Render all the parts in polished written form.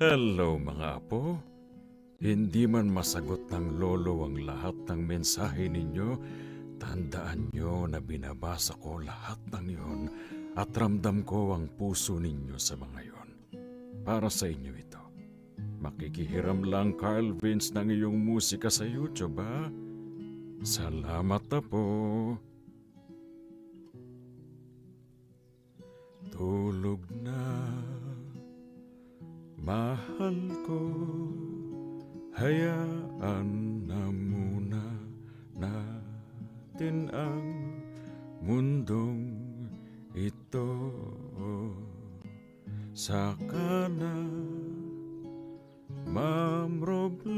Hello mga apo. Hindi man masagot ng lolo ang lahat ng mensahe ninyo, tandaan nyo na binabasa ko lahat ng iyon at ramdam ko ang puso ninyo sa mga iyon. Para sa inyo ito. Makikihiram lang, Carl Vince, ng iyong musika sa YouTube, ha? Salamat na po. Tulog na, mahal ko. Hayaan na muna natin ang mundong ito. Saka na mamroblema.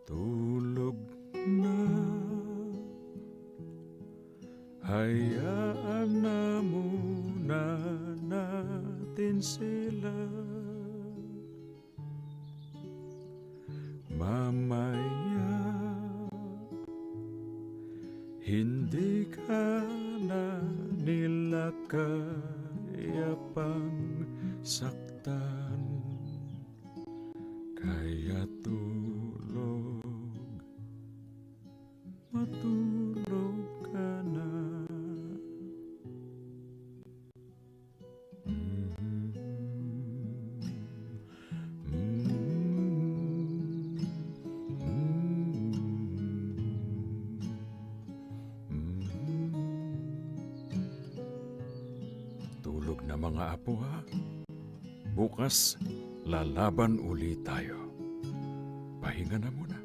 Tulog na, hayaan na muna natin sila. Mamaya, hindi ka na nila kaya pang saktan. Kaya tulog, matulog ka na. Tulog na mga apo, ha? Bukas, lalaban ulit tayo. Pahinga na muna.